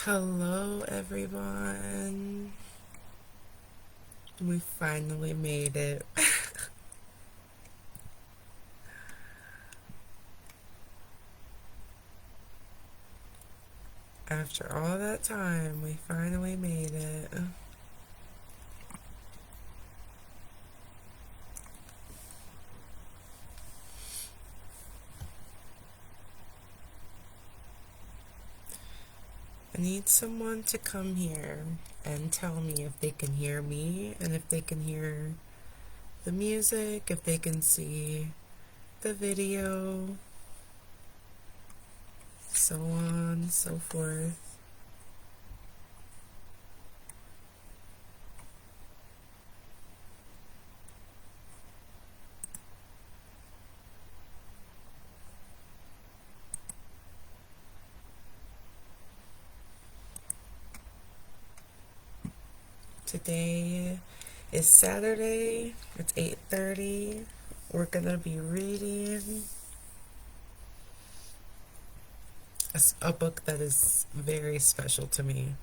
Hello, everyone. We finally made it. After all that time, we finally made it. I need someone to come here and tell me if they can hear me and if they can hear the music, if they can see the video, so on, so forth. Today is Saturday. It's 8:30. We're gonna be reading a book that is very special to me.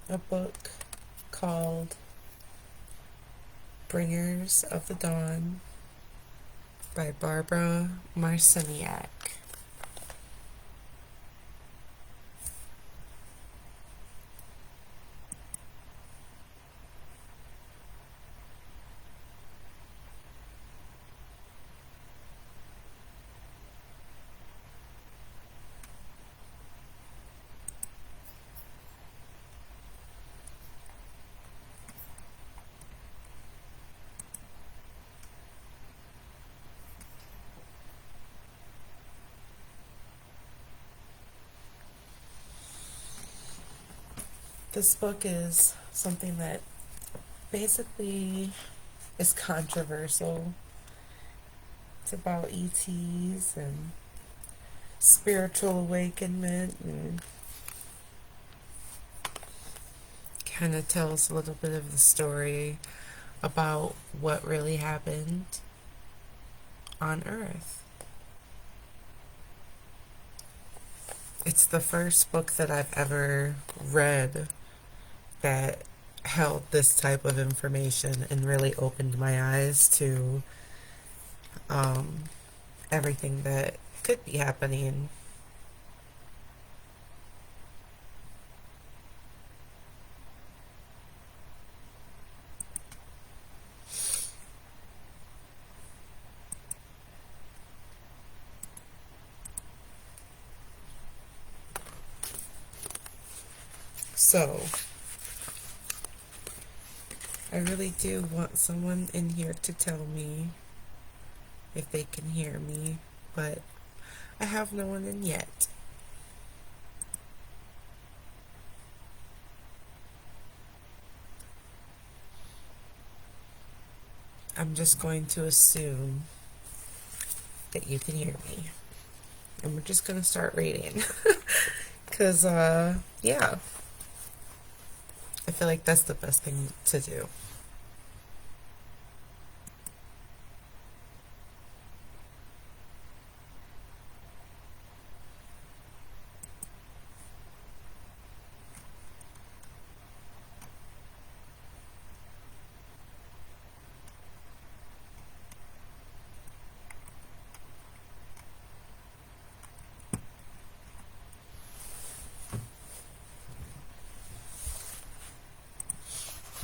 A book called Bringers of the Dawn by Barbara Marciniak. This book is something that basically is controversial. It's about ETs and spiritual awakenment, and kind of tells a little bit of the story about what really happened on Earth. It's the first book that I've ever read that held this type of information and really opened my eyes to everything that could be happening. So, I really do want someone in here to tell me if they can hear me, but I have no one in yet. I'm just going to assume that you can hear me. And we're just going to start reading. Because, yeah. I feel like that's the best thing to do.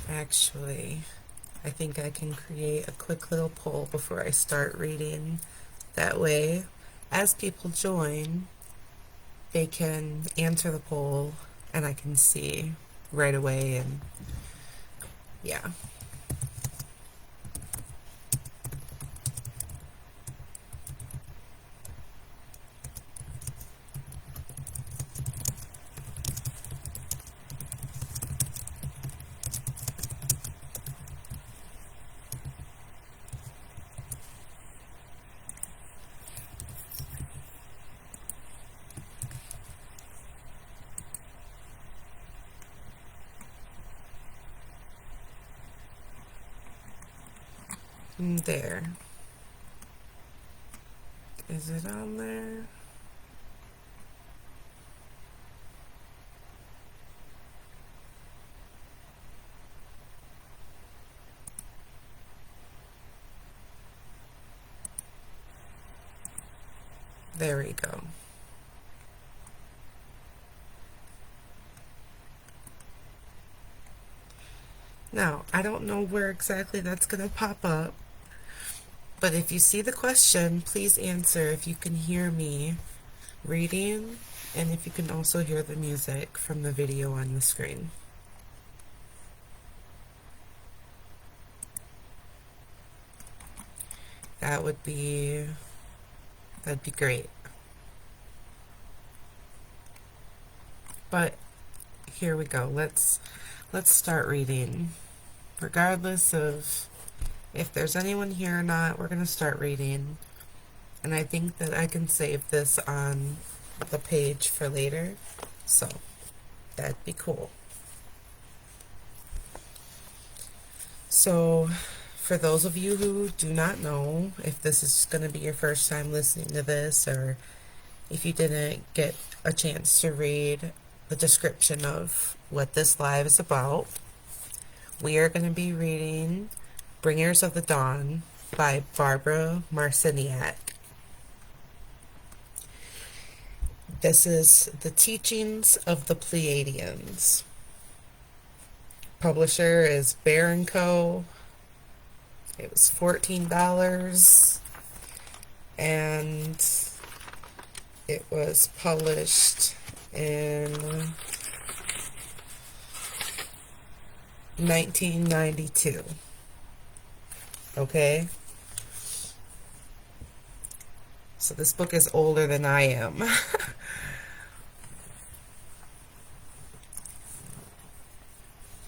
Actually, I think I can create a quick little poll before I start reading. That way, as people join, they can answer the poll and I can see right away, and yeah. There. Is it on there? There we go. Now, I don't know where exactly that's going to pop up, but if you see the question, please answer if you can hear me reading and if you can also hear the music from the video on the screen. That'd be great. But here we go. Let's start reading. Regardless of if there's anyone here or not, we're going to start reading. And I think that I can save this on the page for later. So that'd be cool. So for those of you who do not know, if this is going to be your first time listening to this, or if you didn't get a chance to read the description of what this live is about, we are going to be reading Bringers of the Dawn by Barbara Marciniak. This is The Teachings of the Pleiadians. Publisher is Bear & Co. It was $14, and it was published in 1992. Okay? So this book is older than I am.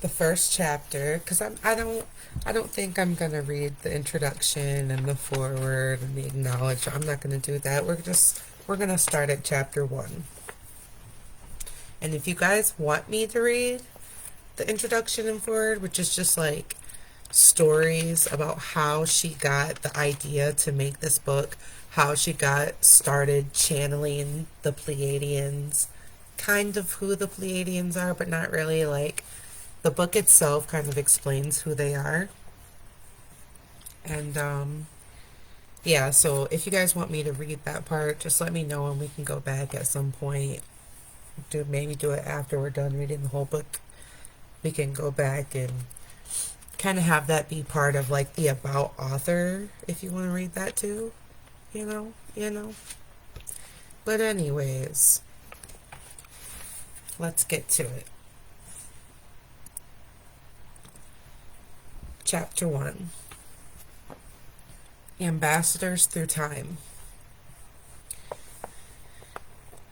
The first chapter, because I don't think I'm gonna read the introduction and the foreword and the acknowledgement. I'm not gonna do that. We're gonna start at chapter 1. And if you guys want me to read the introduction and foreword, which is just like stories about how she got the idea to make this book, how she got started channeling the Pleiadians, kind of who the Pleiadians are, but not really. Like, the book itself kind of explains who they are. And yeah, so if you guys want me to read that part, just let me know and we can go back at some point. Maybe do it after we're done reading the whole book. We can go back and kind of have that be part of like the about author, if you want to read that too. You know. But anyways, let's get to it. Chapter 1. Ambassadors Through Time.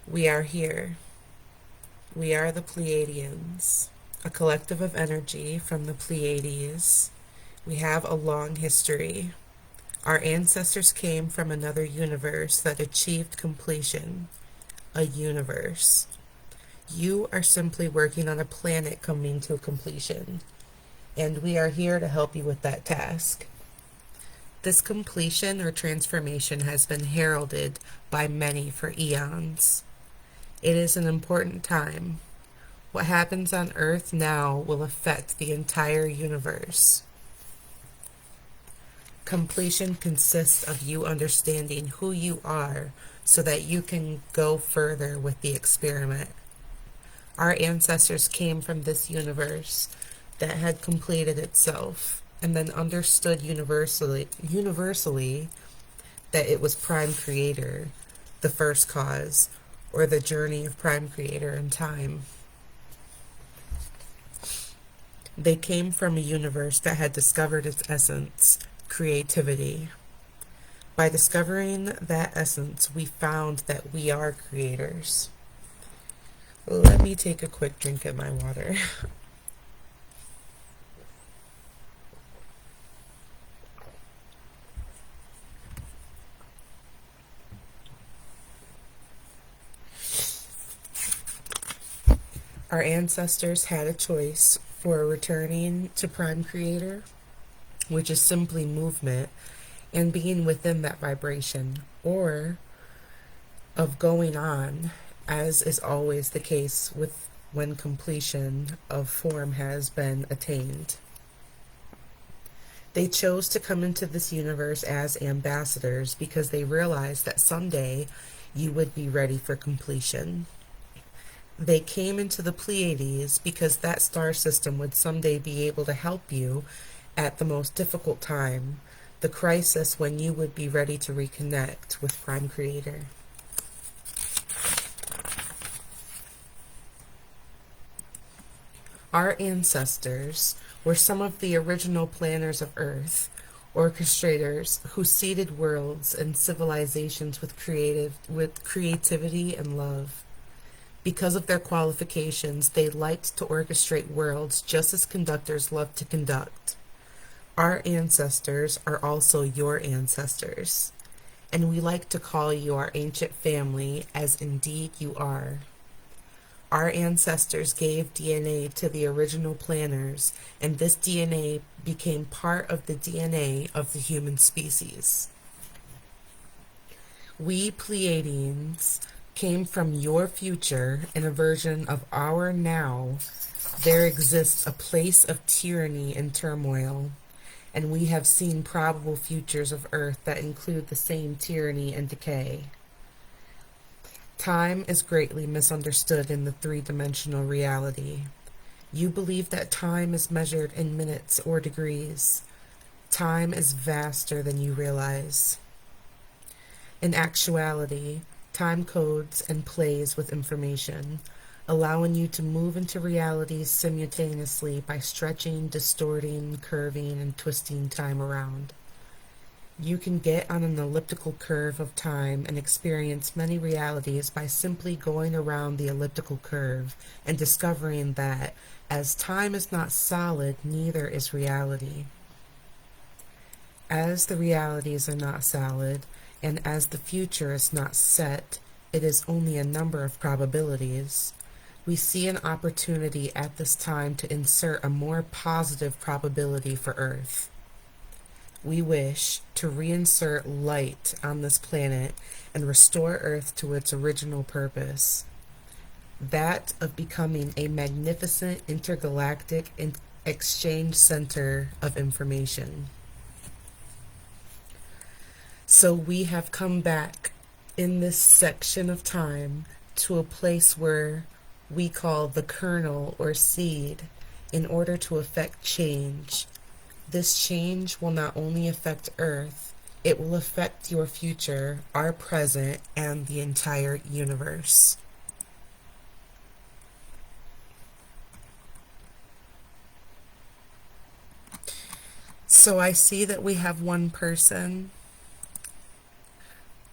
We are here. We are the Pleiadians, a collective of energy from the Pleiades. We have a long history. Our ancestors came from another universe that achieved completion. A universe. You are simply working on a planet coming to completion, and we are here to help you with that task. This completion or transformation has been heralded by many for eons. It is an important time. What happens on Earth now will affect the entire universe. Completion consists of you understanding who you are so that you can go further with the experiment. Our ancestors came from this universe that had completed itself, and then understood universally that it was Prime Creator, the first cause, or the journey of Prime Creator in time. They came from a universe that had discovered its essence, creativity. By discovering that essence, we found that we are creators. Let me take a quick drink of my water. Our ancestors had a choice for returning to Prime Creator which is simply movement, and being within that vibration, or of going on, as is always the case with when completion of form has been attained. They chose to come into this universe as ambassadors because they realized that someday you would be ready for completion. They came into the Pleiades because that star system would someday be able to help you at the most difficult time, the crisis when you would be ready to reconnect with Prime Creator. Our ancestors were some of the original planners of Earth, orchestrators who seeded worlds and civilizations with creativity and love. Because of their qualifications, they liked to orchestrate worlds just as conductors love to conduct. Our ancestors are also your ancestors, and we like to call you our ancient family, as indeed you are. Our ancestors gave DNA to the original planners, and this DNA became part of the DNA of the human species. We Pleiadians came from your future in a version of our now. There exists a place of tyranny and turmoil, and we have seen probable futures of Earth that include the same tyranny and decay. Time is greatly misunderstood in the three-dimensional reality. You believe that time is measured in minutes or degrees. Time is vaster than you realize. In actuality, time codes and plays with information, allowing you to move into realities simultaneously by stretching, distorting, curving, and twisting time around. You can get on an elliptical curve of time and experience many realities by simply going around the elliptical curve and discovering that, as time is not solid, neither is reality. As the realities are not solid, and as the future is not set, it is only a number of probabilities. We see an opportunity at this time to insert a more positive probability for Earth. We wish to reinsert light on this planet and restore Earth to its original purpose, that of becoming a magnificent intergalactic exchange center of information. So we have come back in this section of time to a place where we call the kernel or seed in order to effect change. This change will not only affect Earth, it will affect your future, our present, and the entire universe. So I see that we have one person,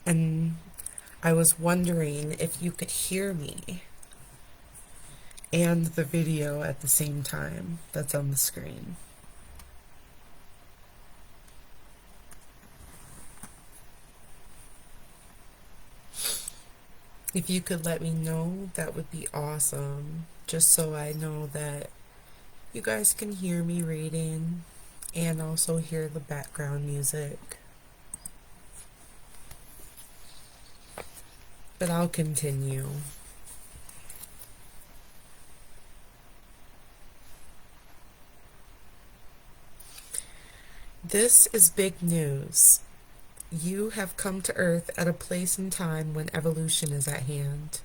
and I was wondering if you could hear me and the video at the same time that's on the screen. If you could let me know, that would be awesome, just so I know that you guys can hear me reading and also hear the background music. But I'll continue. This is big news. You have come to Earth at a place and time when evolution is at hand.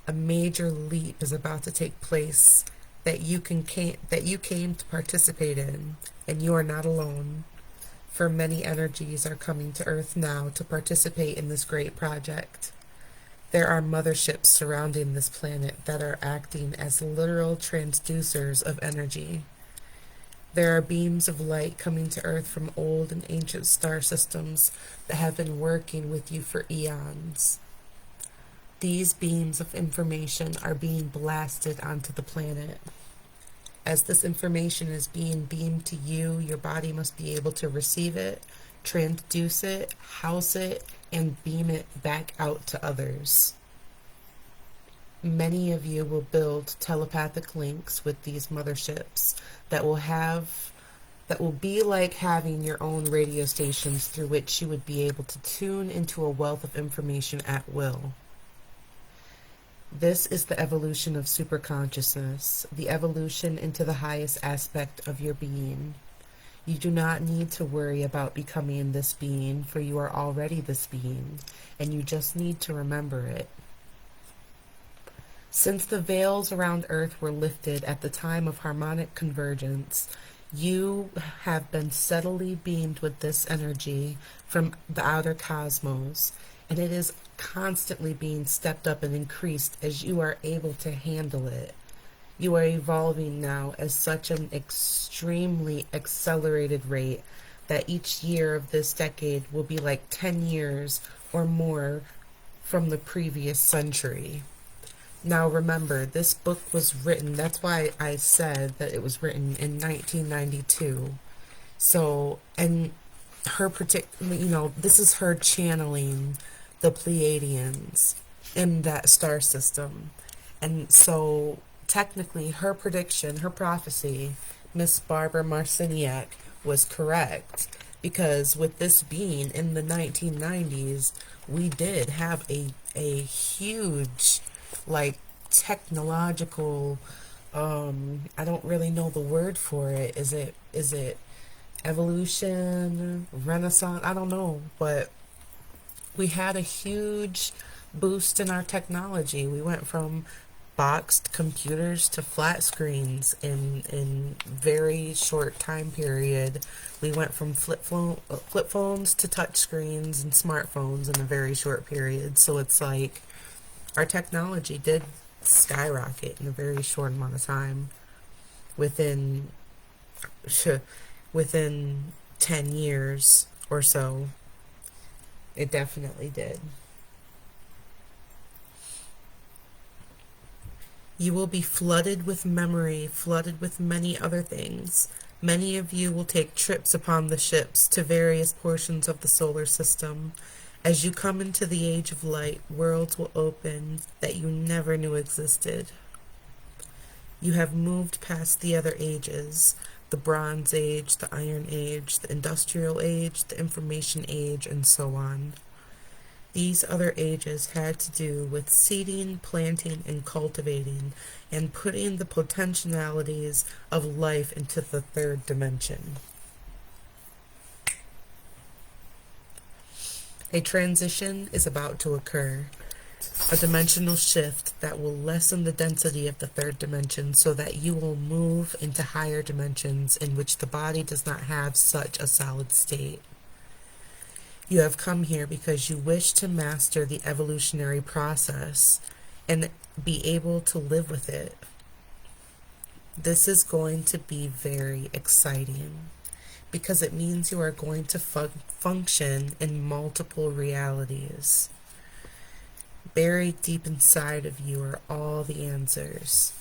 A major leap is about to take place that you came to participate in, and you are not alone. For many energies are coming to Earth now to participate in this great project. There are motherships surrounding this planet that are acting as literal transducers of energy. There are beams of light coming to Earth from old and ancient star systems that have been working with you for eons. These beams of information are being blasted onto the planet. As this information is being beamed to you, your body must be able to receive it, transduce it, house it, and beam it back out to others. Many of you will build telepathic links with these motherships that that will be like having your own radio stations through which you would be able to tune into a wealth of information at will. This is the evolution of superconsciousness, the evolution into the highest aspect of your being. You do not need to worry about becoming this being, for you are already this being, and you just need to remember it. Since the veils around Earth were lifted at the time of harmonic convergence, you have been steadily beamed with this energy from the outer cosmos, and it is constantly being stepped up and increased as you are able to handle it. You are evolving now at such an extremely accelerated rate that each year of this decade will be like 10 years or more from the previous century. Now remember, this book was written, that's why I said that it was written in 1992. So, and her this is her channeling the Pleiadians in that star system. And so, technically, her prediction, her prophecy, Miss Barbara Marciniak, was correct. Because with this being in the 1990s, we did have a huge, like, technological, I don't really know the word for it. Is it evolution, renaissance? I don't know, but we had a huge boost in our technology. We went from boxed computers to flat screens in very short time period. We went from flip phones to touch screens and smartphones in a very short period. So it's like our technology did skyrocket in a very short amount of time. Within 10 years or so, it definitely did. You will be flooded with memory, flooded with many other things. Many of you will take trips upon the ships to various portions of the solar system. As you come into the age of light, worlds will open that you never knew existed. You have moved past the other ages, the Bronze Age, the Iron Age, the Industrial Age, the Information Age, and so on. These other ages had to do with seeding, planting, and cultivating, and putting the potentialities of life into the third dimension. A transition is about to occur, a dimensional shift that will lessen the density of the third dimension so that you will move into higher dimensions in which the body does not have such a solid state. You have come here because you wish to master the evolutionary process and be able to live with it. This is going to be very exciting because it means you are going to function in multiple realities. Buried deep inside of you are all the answers.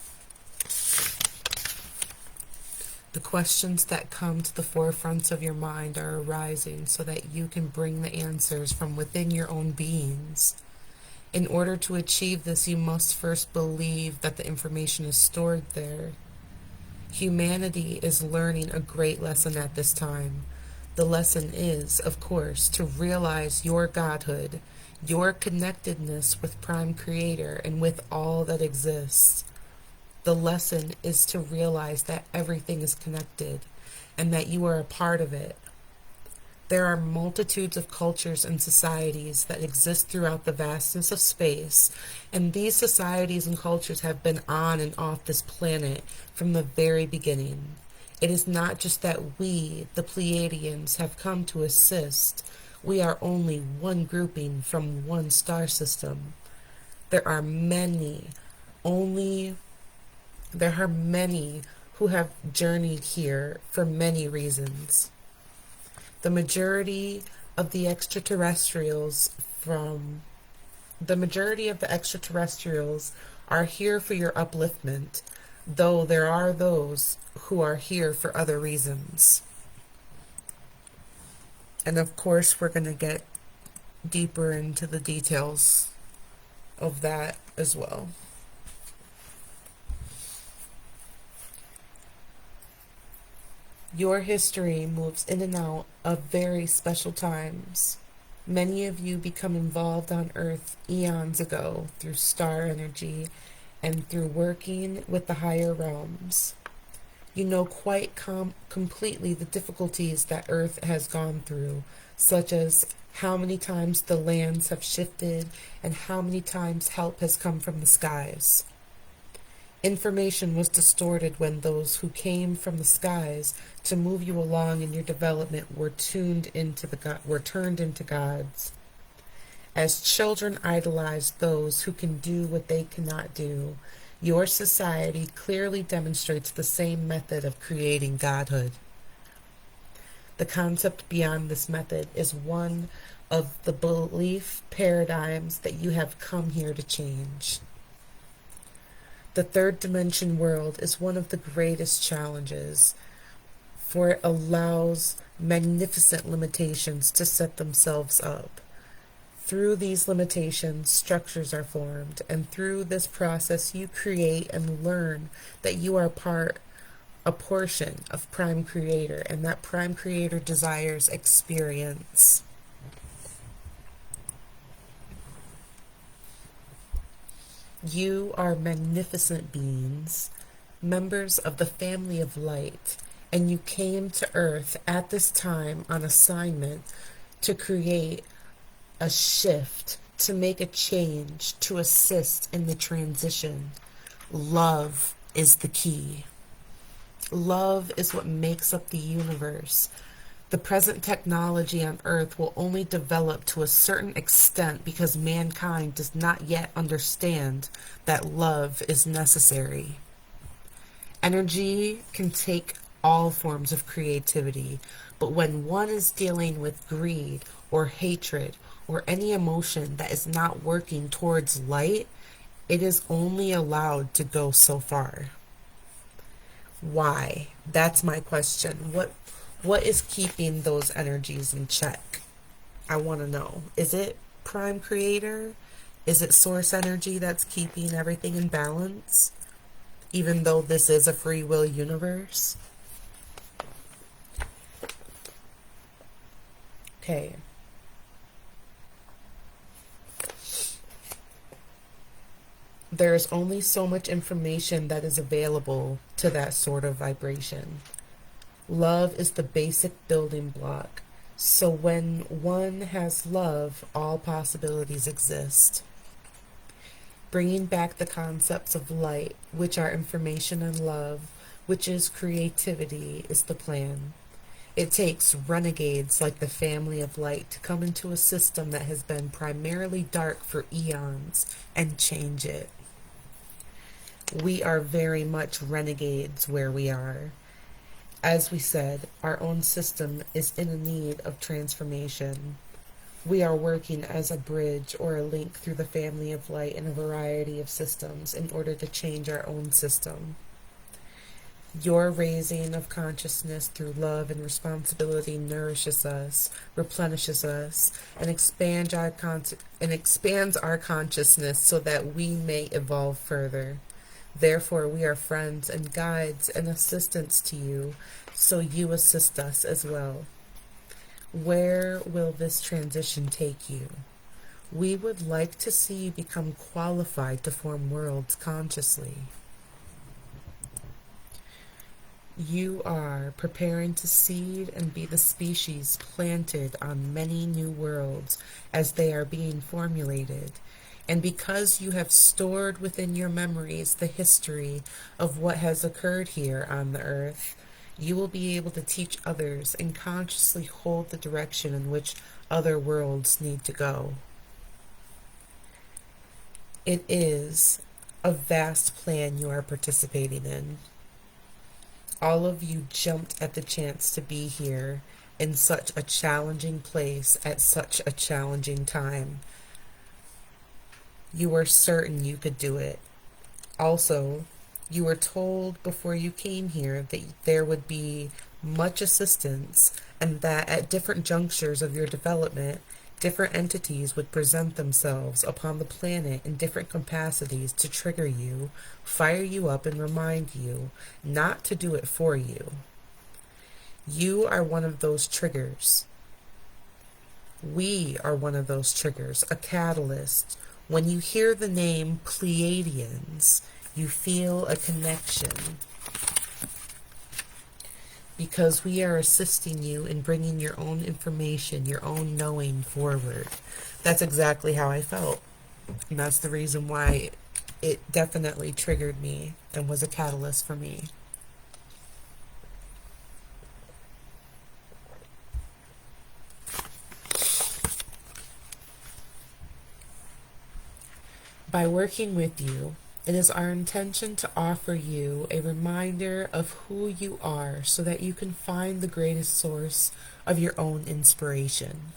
The questions that come to the forefronts of your mind are arising so that you can bring the answers from within your own beings. In order to achieve this, you must first believe that the information is stored there. Humanity is learning a great lesson at this time. The lesson is, of course, to realize your godhood, your connectedness with Prime Creator and with all that exists. The lesson is to realize that everything is connected and that you are a part of it. There are multitudes of cultures and societies that exist throughout the vastness of space, and these societies and cultures have been on and off this planet from the very beginning. It is not just that we, the Pleiadians, have come to assist. We are only one grouping from one star system. There are many who have journeyed here for many reasons. The majority of the extraterrestrials are here for your upliftment, though there are those who are here for other reasons. And of course, we're going to get deeper into the details of that as well. Your history moves in and out of very special times. Many of you become involved on Earth eons ago through star energy and through working with the higher realms. You know quite completely the difficulties that Earth has gone through, such as how many times the lands have shifted and how many times help has come from the skies. Information was distorted when those who came from the skies to move you along in your development were turned into gods. As children idolize those who can do what they cannot do, your society clearly demonstrates the same method of creating godhood. The concept beyond this method is one of the belief paradigms that you have come here to change. The third dimension world is one of the greatest challenges, for it allows magnificent limitations to set themselves up. Through these limitations, structures are formed, and through this process you create and learn that you are a portion of Prime Creator, and that Prime Creator desires experience. You are magnificent beings, members of the family of light, and you came to Earth at this time on assignment to create a shift, to make a change, to assist in the transition. Love is the key. Love is what makes up the universe. The present technology on Earth will only develop to a certain extent because mankind does not yet understand that love is necessary. Energy can take all forms of creativity, but when one is dealing with greed or hatred or any emotion that is not working towards light, it is only allowed to go so far. Why? That's my question. What is keeping those energies in check? I want to know. Is it Prime Creator? Is it Source Energy that's keeping everything in balance? Even though this is a free will universe? Okay. There's only so much information that is available to that sort of vibration. Love is the basic building block. So when one has love, all possibilities exist. Bringing back the concepts of light, which are information and love, which is creativity, is the plan. It takes renegades like the family of light to come into a system that has been primarily dark for eons and change it. We are very much renegades where we are. As we said, our own system is in a need of transformation. We are working as a bridge or a link through the family of light in a variety of systems in order to change our own system. Your raising of consciousness through love and responsibility nourishes us, replenishes us, and expands our consciousness so that we may evolve further. Therefore, we are friends and guides and assistants to you, so you assist us as well. Where will this transition take you? We would like to see you become qualified to form worlds consciously. You are preparing to seed and be the species planted on many new worlds as they are being formulated. And because you have stored within your memories the history of what has occurred here on the earth, you will be able to teach others and consciously hold the direction in which other worlds need to go. It is a vast plan you are participating in. All of you jumped at the chance to be here in such a challenging place at such a challenging time. You were certain you could do it. Also, you were told before you came here that there would be much assistance and that at different junctures of your development, different entities would present themselves upon the planet in different capacities to trigger you, fire you up, and remind you not to do it for you. You are one of those triggers. We are one of those triggers, a catalyst. When you hear the name Pleiadians, you feel a connection because we are assisting you in bringing your own information, your own knowing forward. That's exactly how I felt. And that's the reason why it definitely triggered me and was a catalyst for me. By working with you, it is our intention to offer you a reminder of who you are so that you can find the greatest source of your own inspiration.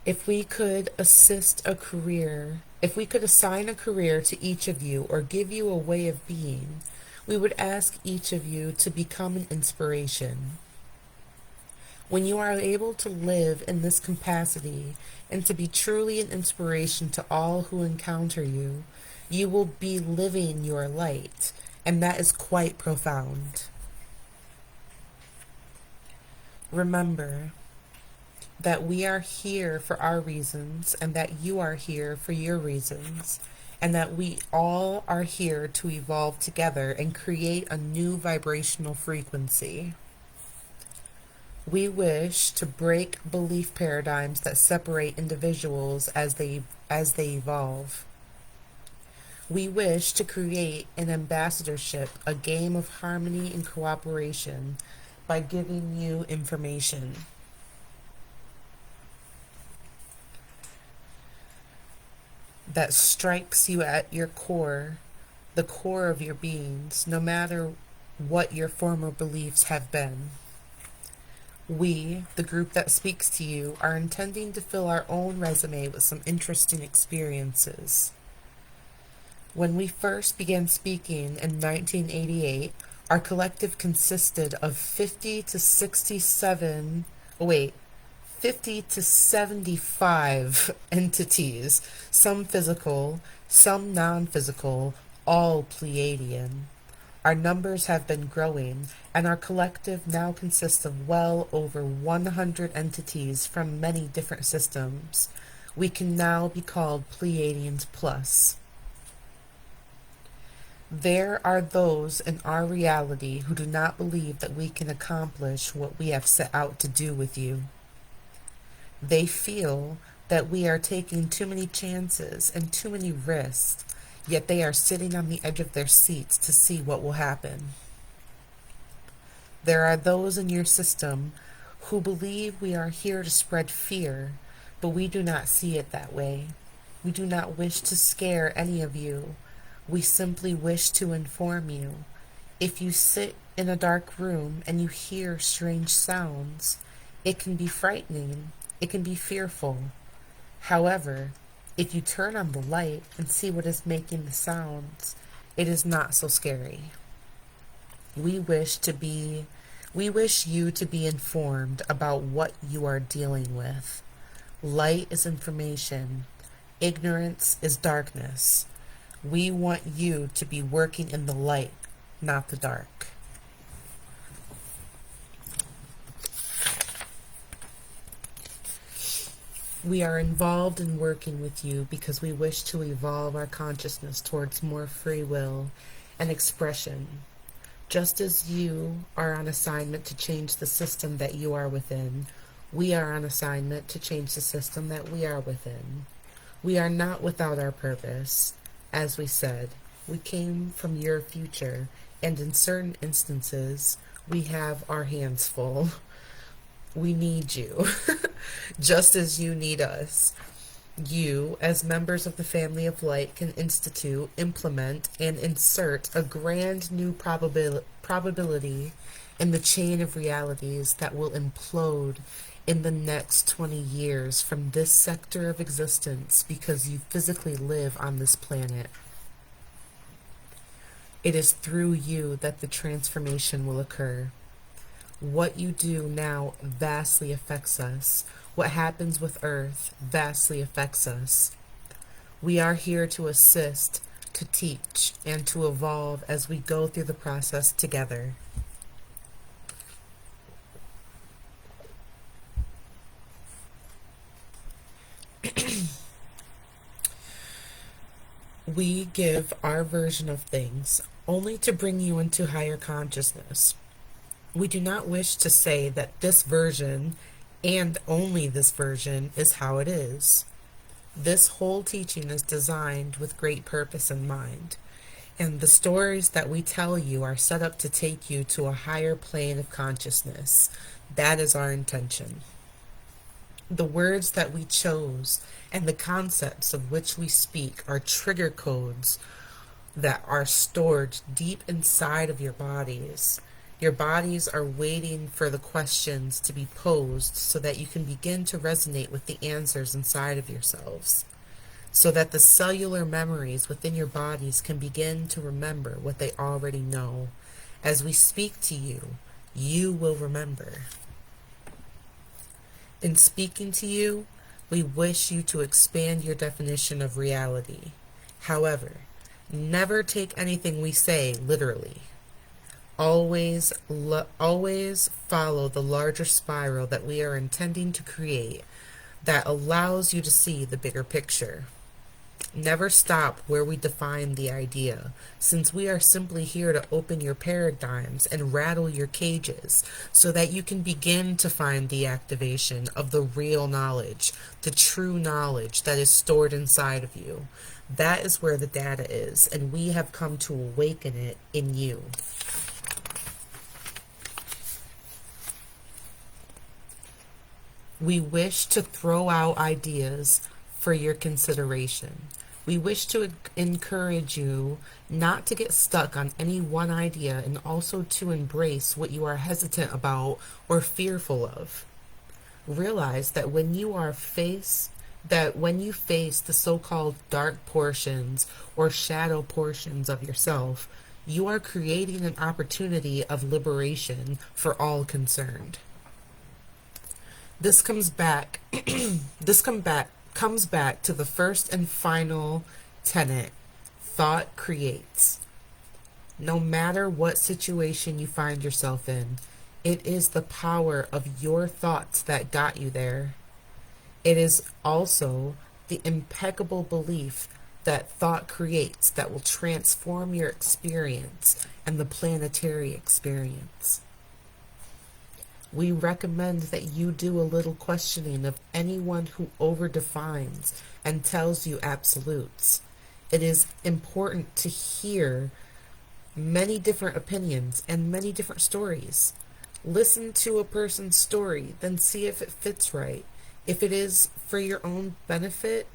If we could assign a career to each of you or give you a way of being, we would ask each of you to become an inspiration. When you are able to live in this capacity and to be truly an inspiration to all who encounter you, you will be living your light, and that is quite profound. Remember that we are here for our reasons, and that you are here for your reasons, and that we all are here to evolve together and create a new vibrational frequency. We wish to break belief paradigms that separate individuals as they evolve. We wish to create an ambassadorship, a game of harmony and cooperation by giving you information. That strikes you at your core, the core of your beings, no matter what your former beliefs have been. We, the group that speaks to you, are intending to fill our own resume with some interesting experiences. When we first began speaking in 1988, our collective consisted of 50 to 75 entities, some physical, some non-physical, all Pleiadian. Our numbers have been growing, and our collective now consists of well over 100 entities from many different systems. We can now be called Pleiadians Plus. There are those in our reality who do not believe that we can accomplish what we have set out to do with you. They feel that we are taking too many chances and too many risks, yet they are sitting on the edge of their seats to see what will happen. There are those in your system who believe we are here to spread fear, but we do not see it that way. We do not wish to scare any of you. We simply wish to inform you. If you sit in a dark room and you hear strange sounds, it can be frightening. It can be fearful. However, if you turn on the light and see what is making the sounds, it is not so scary. We wish you to be informed about what you are dealing with. Light is information. Ignorance is darkness. We want you to be working in the light, not the dark. We are involved in working with you because we wish to evolve our consciousness towards more free will and expression. Just as you are on assignment to change the system that you are within, we are on assignment to change the system that we are within. We are not without our purpose. As we said, we came from your future, and in certain instances, we have our hands full. We need you, just as you need us. You, as members of the family of light, can institute, implement, and insert a grand new probability in the chain of realities that will implode in the next 20 years from this sector of existence because you physically live on this planet. It is through you that the transformation will occur. What you do now vastly affects us. What happens with Earth vastly affects us. We are here to assist, to teach, and to evolve as we go through the process together. We give our version of things only to bring you into higher consciousness. We do not wish to say that this version, and only this version, is how it is. This whole teaching is designed with great purpose in mind, and the stories that we tell you are set up to take you to a higher plane of consciousness. That is our intention. The words that we chose and the concepts of which we speak are trigger codes that are stored deep inside of your bodies. Your bodies are waiting for the questions to be posed so that you can begin to resonate with the answers inside of yourselves, so that the cellular memories within your bodies can begin to remember what they already know. As we speak to you, you will remember. In speaking to you, we wish you to expand your definition of reality. However, never take anything we say literally. Always follow the larger spiral that we are intending to create that allows you to see the bigger picture. Never stop where we define the idea, since we are simply here to open your paradigms and rattle your cages so that you can begin to find the activation of the real knowledge, the true knowledge that is stored inside of you. That is where the data is, and we have come to awaken it in you. We wish to throw out ideas for your consideration. We wish to encourage you not to get stuck on any one idea, and also to embrace what you are hesitant about or fearful of. Realize that when you face the so-called dark portions or shadow portions of yourself, you are creating an opportunity of liberation for all concerned. This comes back to the first and final tenet: thought creates. No matter what situation you find yourself in, it is the power of your thoughts that got you there. It is also the impeccable belief that thought creates that will transform your experience and the planetary experience. We recommend that you do a little questioning of anyone who overdefines and tells you absolutes. It is important to hear many different opinions and many different stories. Listen to a person's story, then see if it fits right. If it is for your own benefit,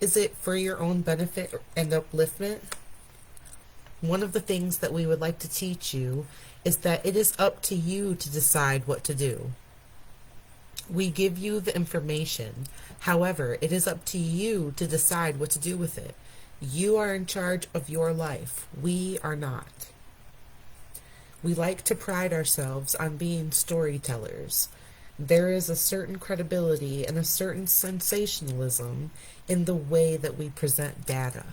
is it for your own benefit and upliftment? One of the things that we would like to teach you is that it is up to you to decide what to do. We give you the information. However, it is up to you to decide what to do with it. You are in charge of your life. We are not. We like to pride ourselves on being storytellers. There is a certain credibility and a certain sensationalism in the way that we present data.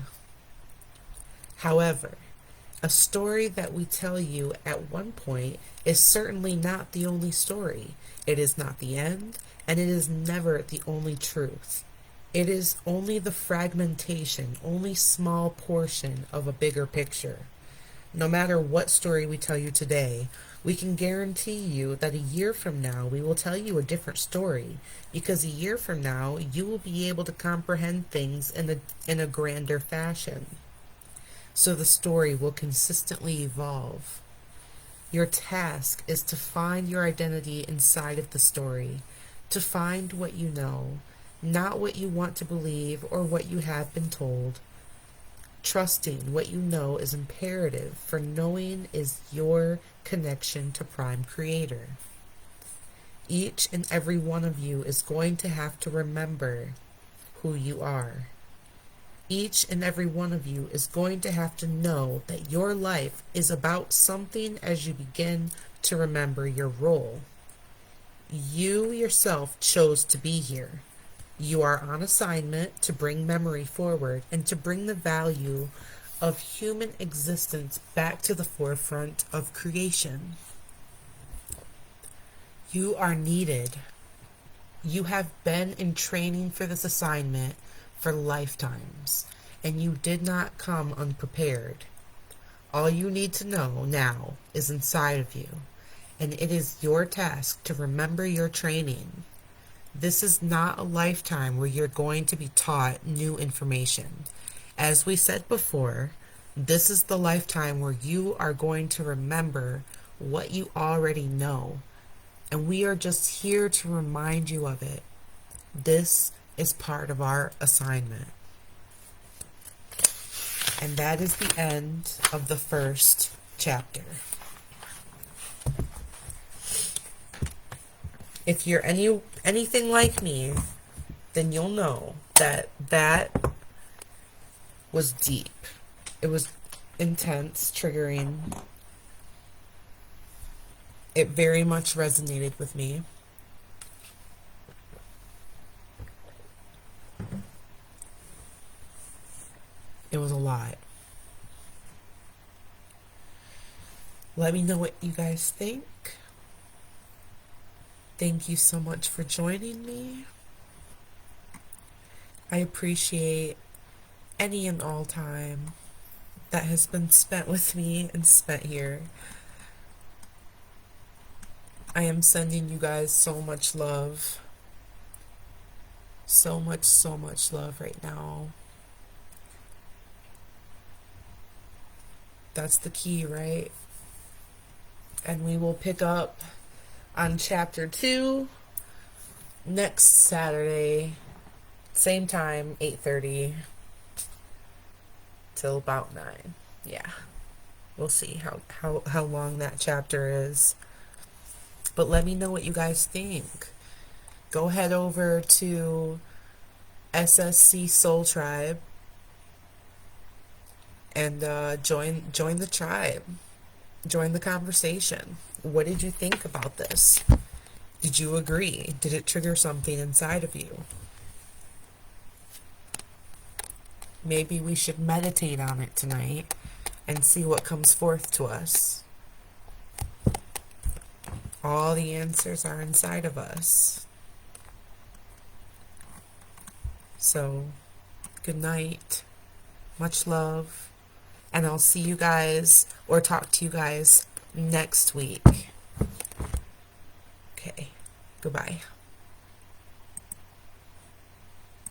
However, a story that we tell you at one point is certainly not the only story. It is not the end, and it is never the only truth. It is only the fragmentation, only small portion of a bigger picture. No matter what story we tell you today, we can guarantee you that a year from now we will tell you a different story, because a year from now you will be able to comprehend things in a grander fashion. So the story will consistently evolve. Your task is to find your identity inside of the story, to find what you know, not what you want to believe or what you have been told. Trusting what you know is imperative, for knowing is your connection to Prime Creator. Each and every one of you is going to have to remember who you are. Each and every one of you is going to have to know that your life is about something as you begin to remember your role. You yourself chose to be here. You are on assignment to bring memory forward and to bring the value of human existence back to the forefront of creation. You are needed. You have been in training for this assignment for lifetimes, and you did not come unprepared. All you need to know now is inside of you, and it is your task to remember your training. This is not a lifetime where you're going to be taught new information. As we said before, this is the lifetime where you are going to remember what you already know, and we are just here to remind you of it. This is part of our assignment. And that is the end of the first chapter. If you're anything like me, then you'll know that was deep. It was intense, triggering. It very much resonated with me. It was a lot. Let me know what you guys think. Thank you so much for joining me. I appreciate any and all time that has been spent with me and spent here. I am sending you guys so much love. So much love right now. That's the key, right? And we will pick up on chapter 2 next Saturday, same time, 8:30 till about 9. Yeah, we'll see how long that chapter is. But let me know what you guys think. Go head over to SSC Soul Tribe and join the tribe. Join the conversation. What did you think about this? Did you agree? Did it trigger something inside of you? Maybe we should meditate on it tonight and see what comes forth to us. All the answers are inside of us. So, good night. Much love. And I'll see you guys or talk to you guys next week. Okay. Goodbye.